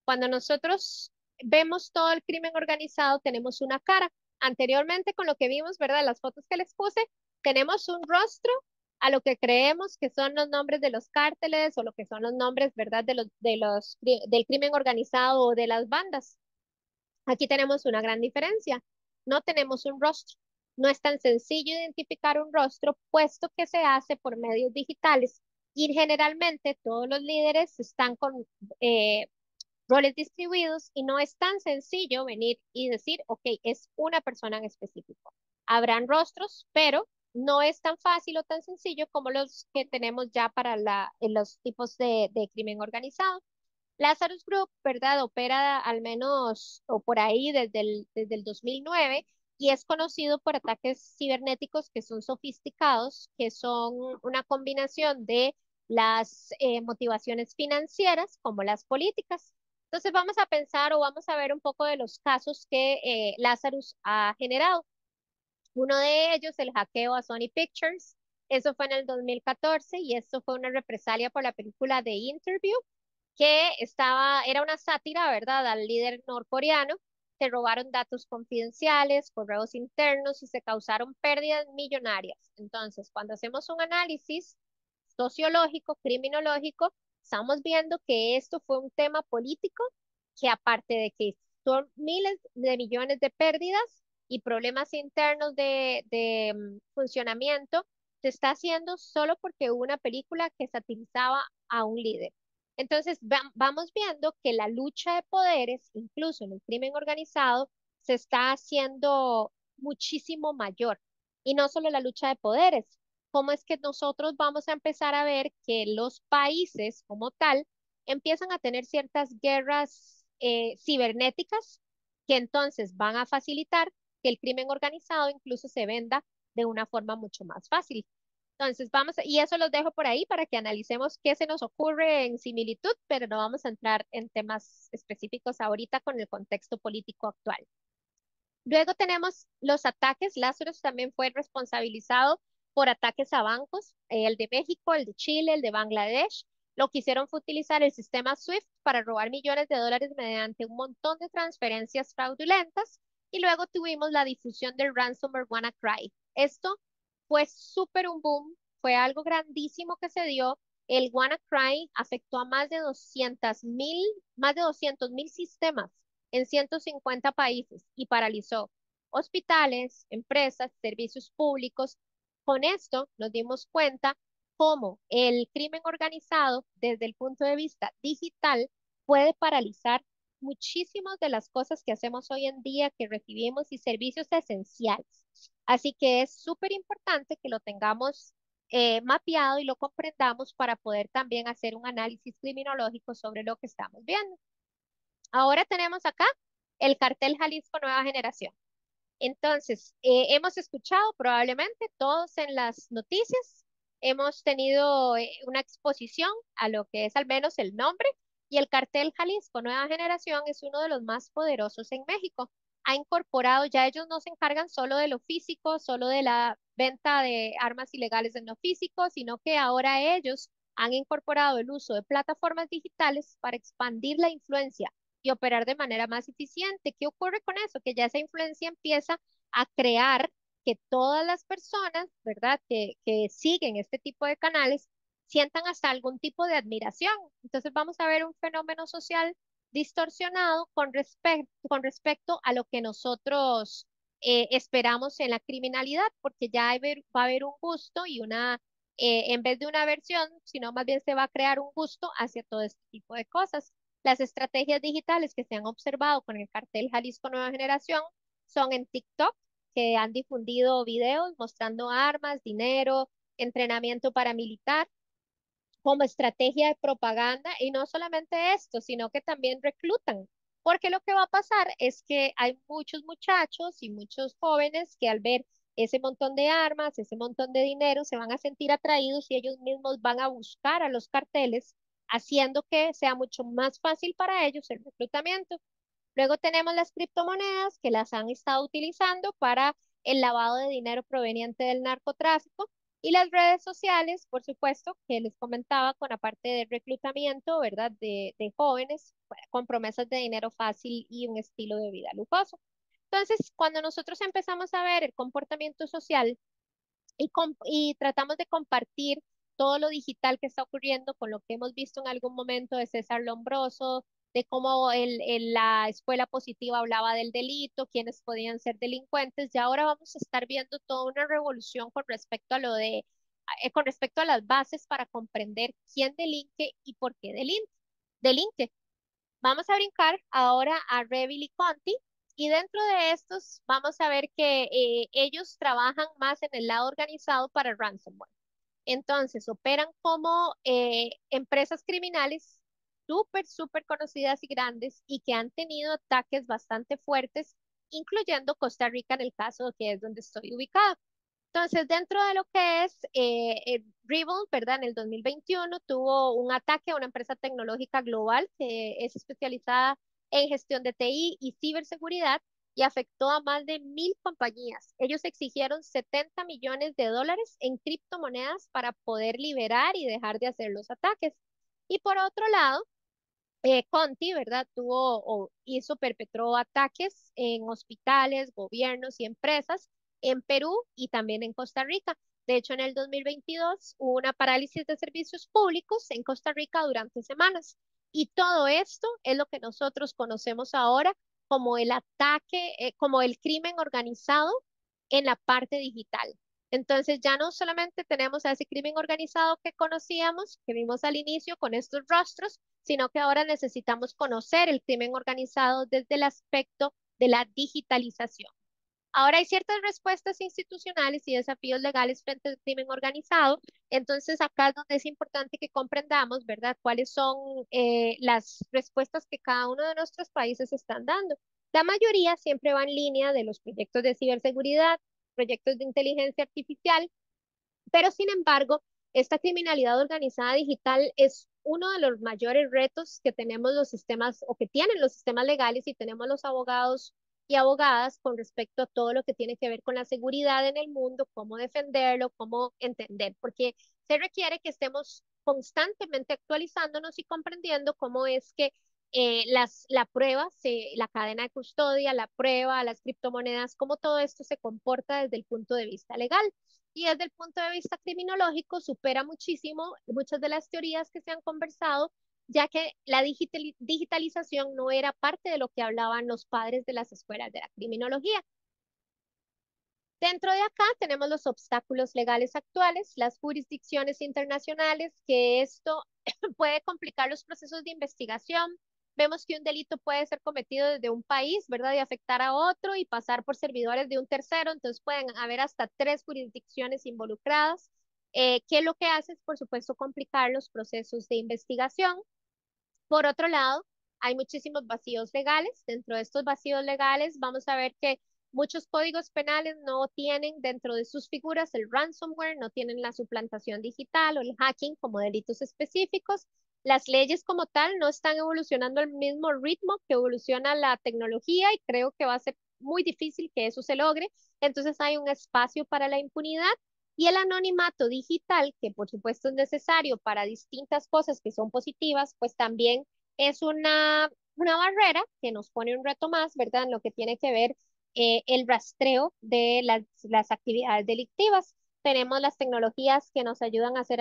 Cuando nosotros vemos todo el crimen organizado, tenemos una cara. Anteriormente, con lo que vimos, ¿verdad? Las fotos que les puse, tenemos un rostro a lo que creemos que son los nombres de los cárteles o lo que son los nombres, ¿verdad? Del crimen organizado o de las bandas. Aquí tenemos una gran diferencia. No tenemos un rostro. No es tan sencillo identificar un rostro, puesto que se hace por medios digitales y generalmente todos los líderes están con eh, roles distribuidos y no es tan sencillo venir y decir, ok, es una persona en específico. Habrán rostros, pero no es tan fácil o tan sencillo como los que tenemos ya para en los tipos de crimen organizado. Lazarus Group, ¿verdad? Opera al menos o por ahí desde el 2009 y es conocido por ataques cibernéticos que son sofisticados, que son una combinación de las motivaciones financieras como las políticas. Entonces vamos a pensar o vamos a ver un poco de los casos que Lazarus ha generado. Uno de ellos, el hackeo a Sony Pictures. Eso fue en el 2014 y esto fue una represalia por la película The Interview que era una sátira, ¿verdad?, al líder norcoreano. Se robaron datos confidenciales, correos internos y se causaron pérdidas millonarias. Entonces, cuando hacemos un análisis sociológico, criminológico, estamos viendo que esto fue un tema político que aparte de que son miles de millones de pérdidas y problemas internos de funcionamiento, se está haciendo solo porque hubo una película que satirizaba a un líder. Entonces, vamos viendo que la lucha de poderes, incluso en el crimen organizado, se está haciendo muchísimo mayor. Y no solo la lucha de poderes, cómo es que nosotros vamos a empezar a ver que los países como tal empiezan a tener ciertas guerras cibernéticas que entonces van a facilitar que el crimen organizado incluso se venda de una forma mucho más fácil. Entonces, y eso los dejo por ahí para que analicemos qué se nos ocurre en similitud, pero no vamos a entrar en temas específicos ahorita con el contexto político actual. Luego tenemos los ataques. Lazarus también fue responsabilizado por ataques a bancos, el de México, el de Chile, el de Bangladesh. Lo que hicieron fue utilizar el sistema SWIFT para robar millones de dólares mediante un montón de transferencias fraudulentas. Y luego tuvimos la difusión del ransomware WannaCry. Esto fue súper un boom, fue algo grandísimo que se dio. El WannaCry afectó a más de 200,000 sistemas en 150 países y paralizó hospitales, empresas, servicios públicos. Con esto nos dimos cuenta cómo el crimen organizado desde el punto de vista digital puede paralizar muchísimas de las cosas que hacemos hoy en día, que recibimos y servicios esenciales. Así que es súper importante que lo tengamos mapeado y lo comprendamos para poder también hacer un análisis criminológico sobre lo que estamos viendo. Ahora tenemos acá el cartel Jalisco Nueva Generación. Entonces, hemos escuchado probablemente todos en las noticias, hemos tenido una exposición a lo que es al menos el nombre y el cartel Jalisco Nueva Generación es uno de los más poderosos en México. Ha incorporado, ya ellos no se encargan solo de lo físico, solo de la venta de armas ilegales en lo físico, sino que ahora ellos han incorporado el uso de plataformas digitales para expandir la influencia y operar de manera más eficiente. ¿Qué ocurre con eso? Que ya esa influencia empieza a crear que todas las personas, ¿verdad?, que siguen este tipo de canales sientan hasta algún tipo de admiración. Entonces vamos a ver un fenómeno social distorsionado con respecto a lo que nosotros esperamos en la criminalidad, porque ya va a haber un gusto y en vez de una aversión, sino más bien se va a crear un gusto hacia todo este tipo de cosas. Las estrategias digitales que se han observado con el cartel Jalisco Nueva Generación son en TikTok, que han difundido videos mostrando armas, dinero, entrenamiento paramilitar como estrategia de propaganda, y no solamente esto, sino que también reclutan, porque lo que va a pasar es que hay muchos muchachos y muchos jóvenes que al ver ese montón de armas, ese montón de dinero, se van a sentir atraídos y ellos mismos van a buscar a los carteles, haciendo que sea mucho más fácil para ellos el reclutamiento. Luego tenemos las criptomonedas que las han estado utilizando para el lavado de dinero proveniente del narcotráfico, y las redes sociales, por supuesto, que les comentaba con la parte de reclutamiento, ¿verdad? De jóvenes con promesas de dinero fácil y un estilo de vida lujoso. Entonces, cuando nosotros empezamos a ver el comportamiento social y tratamos de compartir todo lo digital que está ocurriendo con lo que hemos visto en algún momento de César Lombroso, de cómo la escuela positiva hablaba del delito, quiénes podían ser delincuentes, y ahora vamos a estar viendo toda una revolución con respecto a con respecto a las bases para comprender quién delinque y por qué delinque. Vamos a brincar ahora a Revil y Conti, y dentro de estos vamos a ver que ellos trabajan más en el lado organizado para ransomware. Entonces, operan como empresas criminales súper conocidas y grandes, y que han tenido ataques bastante fuertes, incluyendo Costa Rica en el caso que es donde estoy ubicado. Entonces, dentro de lo que es Ripple, ¿verdad? En el 2021 tuvo un ataque a una empresa tecnológica global que es especializada en gestión de TI y ciberseguridad, y afectó a más de 1.000 compañías. Ellos exigieron 70 millones de dólares en criptomonedas para poder liberar y dejar de hacer los ataques. Y por otro lado, Conti, ¿verdad? Perpetró ataques en hospitales, gobiernos y empresas en Perú y también en Costa Rica. De hecho, en el 2022 hubo una parálisis de servicios públicos en Costa Rica durante semanas. Y todo esto es lo que nosotros conocemos ahora como el ataque, como el crimen organizado en la parte digital. Entonces ya no solamente tenemos a ese crimen organizado que conocíamos, que vimos al inicio con estos rostros, sino que ahora necesitamos conocer el crimen organizado desde el aspecto de la digitalización. Ahora hay ciertas respuestas institucionales y desafíos legales frente al crimen organizado. Entonces, acá es donde es importante que comprendamos, ¿verdad?, cuáles son las respuestas que cada uno de nuestros países están dando. La mayoría siempre va en línea de los proyectos de ciberseguridad, proyectos de inteligencia artificial, pero sin embargo, esta criminalidad organizada digital es uno de los mayores retos que tenemos los sistemas, o que tienen los sistemas legales y tenemos los abogados y abogadas, con respecto a todo lo que tiene que ver con la seguridad en el mundo, cómo defenderlo, cómo entender, porque se requiere que estemos constantemente actualizándonos y comprendiendo cómo es que la prueba, la cadena de custodia, la prueba, las criptomonedas, cómo todo esto se comporta desde el punto de vista legal. Y desde el punto de vista criminológico supera muchísimo muchas de las teorías que se han conversado, ya que la digitalización no era parte de lo que hablaban los padres de las escuelas de la criminología. Dentro de acá tenemos los obstáculos legales actuales, las jurisdicciones internacionales, que esto puede complicar los procesos de investigación. Vemos que un delito puede ser cometido desde un país, ¿verdad? Y afectar a otro y pasar por servidores de un tercero. Entonces pueden haber hasta 3 jurisdicciones involucradas, que lo que hace es, por supuesto, complicar los procesos de investigación. Por otro lado, hay muchísimos vacíos legales. Dentro de estos vacíos legales, vamos a ver que muchos códigos penales no tienen dentro de sus figuras el ransomware, no tienen la suplantación digital o el hacking como delitos específicos. Las leyes como tal no están evolucionando al mismo ritmo que evoluciona la tecnología, y creo que va a ser muy difícil que eso se logre. Entonces hay un espacio para la impunidad, y el anonimato digital, que por supuesto es necesario para distintas cosas que son positivas, pues también es una barrera que nos pone un reto más, ¿verdad? En lo que tiene que ver el rastreo de las actividades delictivas. Tenemos las tecnologías que nos ayudan a hacer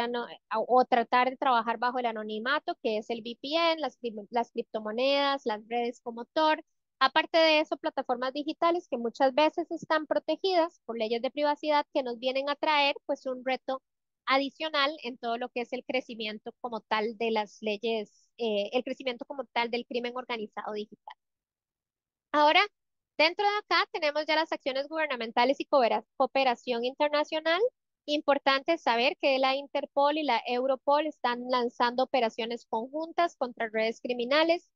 o tratar de trabajar bajo el anonimato, que es el VPN, las criptomonedas, las redes como Tor. Aparte de eso, plataformas digitales que muchas veces están protegidas por leyes de privacidad que nos vienen a traer pues un reto adicional en todo lo que es el crecimiento como tal de las leyes, el crecimiento como tal del crimen organizado digital. Ahora, dentro de acá tenemos ya las acciones gubernamentales y cooperación internacional. Importante saber que la Interpol y la Europol están lanzando operaciones conjuntas contra redes criminales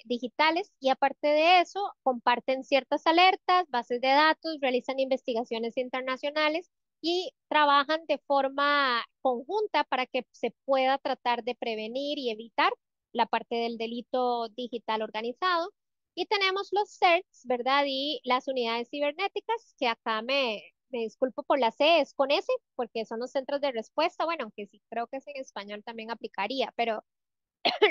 digitales y aparte de eso, comparten ciertas alertas, bases de datos, realizan investigaciones internacionales y trabajan de forma conjunta para que se pueda tratar de prevenir y evitar la parte del delito digital organizado. Y tenemos los CERTs, ¿verdad? Y las unidades cibernéticas, que acá me disculpo por la C, es con S, porque son los centros de respuesta. Bueno, aunque sí creo que es en español también aplicaría, pero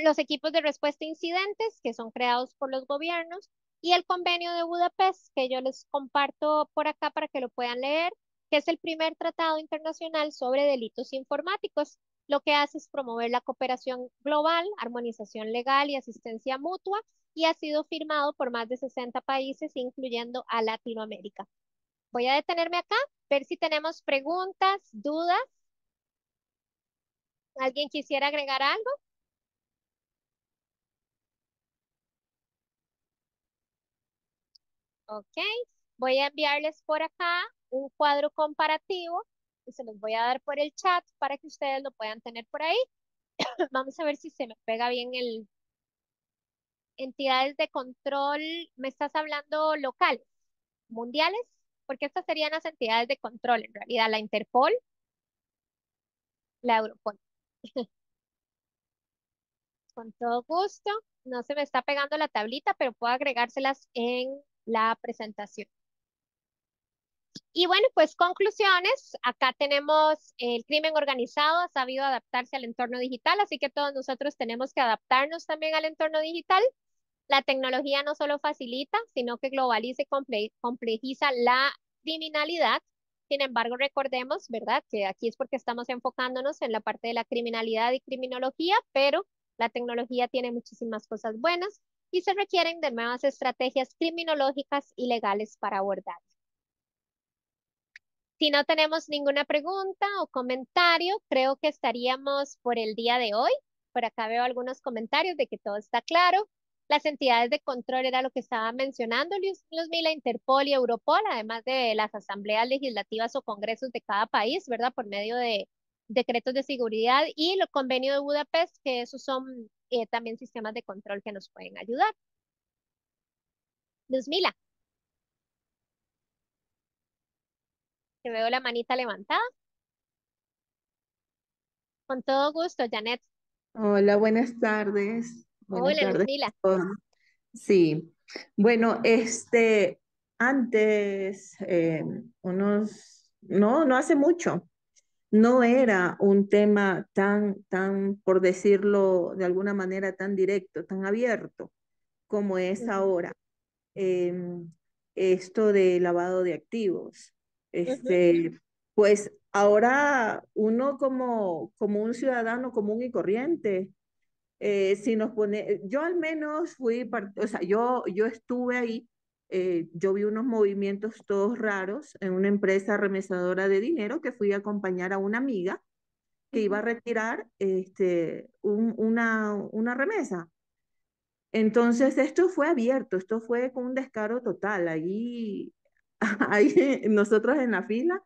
los equipos de respuesta a incidentes que son creados por los gobiernos y el convenio de Budapest, que yo les comparto por acá para que lo puedan leer, que es el primer tratado internacional sobre delitos informáticos. Lo que hace es promover la cooperación global, armonización legal y asistencia mutua, y ha sido firmado por más de 60 países, incluyendo a Latinoamérica. Voy a detenerme acá, ver si tenemos preguntas, dudas. ¿Alguien quisiera agregar algo? Ok, voy a enviarles por acá un cuadro comparativo y se los voy a dar por el chat para que ustedes lo puedan tener por ahí. Vamos a ver si se me pega bien el entidades de control. ¿Me estás hablando locales, mundiales? Porque estas serían las entidades de control, en realidad, la Interpol, la Europol. Con todo gusto. No se me está pegando la tablita, pero puedo agregárselas en la presentación. Y bueno, pues conclusiones. Acá tenemos el crimen organizado, ha sabido adaptarse al entorno digital, así que todos nosotros tenemos que adaptarnos también al entorno digital. La tecnología no solo facilita, sino que globaliza y complejiza la criminalidad. Sin embargo, recordemos, ¿verdad?, que aquí es porque estamos enfocándonos en la parte de la criminalidad y criminología, pero la tecnología tiene muchísimas cosas buenas y se requieren de nuevas estrategias criminológicas y legales para abordar. Si no tenemos ninguna pregunta o comentario, creo que estaríamos por el día de hoy. Por acá veo algunos comentarios de que todo está claro. Las entidades de control era lo que estaba mencionando Luzmila, Interpol y Europol, además de las asambleas legislativas o congresos de cada país, ¿verdad? Por medio de decretos de seguridad y el convenio de Budapest, que esos son también sistemas de control que nos pueden ayudar. Luzmila, te veo la manita levantada. Con todo gusto, Janet. Hola, buenas tardes. Buenas Hola, tardes. Luzmila. Sí, bueno, antes, no hace mucho, no era un tema por decirlo de alguna manera, tan directo, tan abierto como es Ujú, ahora. em, Esto de lavado de activos. ujú, Pues ahora uno como un ciudadano común y corriente, si nos pone, yo al menos o sea, yo estuve ahí, yo vi unos movimientos todos raros en una empresa remesadora de dinero que fui a acompañar a una amiga que iba a ujú, retirar una remesa. Entonces, esto fue abierto, esto fue con un descaro total. Ahí nosotros en la fila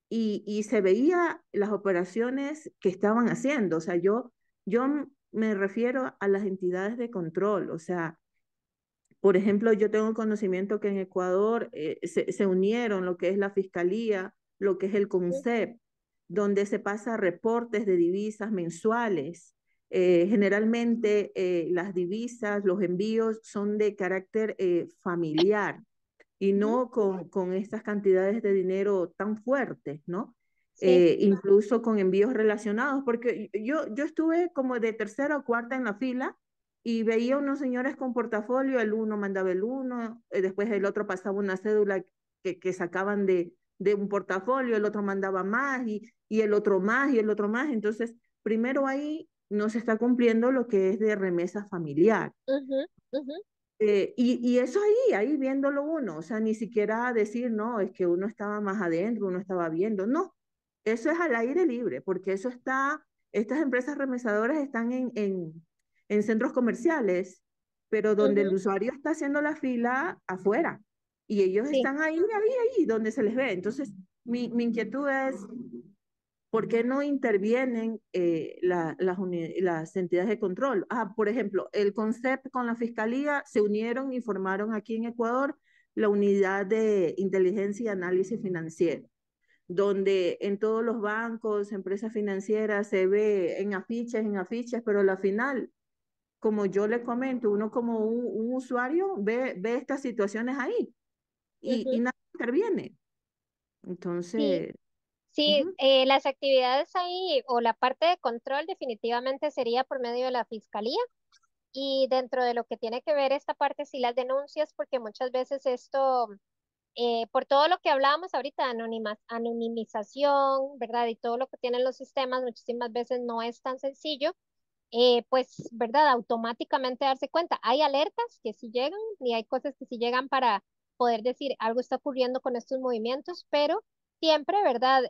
y se veía las operaciones que estaban haciendo. O sea, yo me refiero a las entidades de control. O sea, por ejemplo, yo tengo conocimiento que en Ecuador se unieron lo que es la fiscalía, lo que es el ujú. CONCEP, donde se pasa reportes de divisas mensuales. Generalmente las divisas, los envíos son de carácter familiar y Ujú, no con estas cantidades de dinero tan fuertes, ¿no? sí, Incluso con envíos relacionados, porque yo estuve como de tercera o cuarta en la fila y veía unos señores con portafolio, el uno mandaba el uno, después el otro pasaba una cédula que sacaban de un portafolio, el otro mandaba más y el otro más y el otro más. Entonces, primero ahí no se está cumpliendo lo que es de remesa familiar. ujú, ujú, Y eso ahí viéndolo uno, o sea, ni siquiera decir, no, es que uno estaba más adentro, uno estaba viendo, no, eso es al aire libre, porque eso está, estas empresas remesadoras están en centros comerciales, pero donde el Ujú, usuario está haciendo la fila afuera, y ellos sí, están ahí, donde se les ve. Entonces, mi inquietud es, ¿por qué no intervienen las entidades de control? Ah, por ejemplo, el CONCEP con la Fiscalía se unieron y formaron aquí en Ecuador la Unidad de Inteligencia y Análisis Financiero, donde en todos los bancos, empresas financieras se ve en afiches, pero al final, como yo le comento, uno como un usuario ve estas situaciones ahí y ujú, nadie interviene. sí. Entonces, Sí, ujú, las actividades ahí o la parte de control definitivamente sería por medio de la fiscalía y dentro de lo que tiene que ver esta parte sí las denuncias porque muchas veces esto, por todo lo que hablábamos ahorita, anonimización, ¿verdad? Y todo lo que tienen los sistemas, muchísimas veces no es tan sencillo, pues, ¿verdad? Automáticamente darse cuenta. Hay alertas que sí llegan y hay cosas que sí llegan para poder decir algo está ocurriendo con estos movimientos, pero siempre, ¿verdad?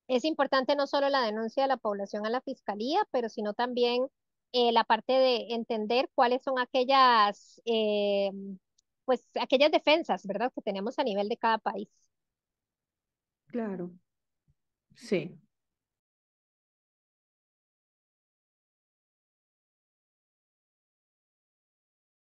Es importante no solo la denuncia de la población a la fiscalía, pero sino también la parte de entender cuáles son aquellas, pues, aquellas defensas, ¿verdad? Que tenemos a nivel de cada país. claro, sí.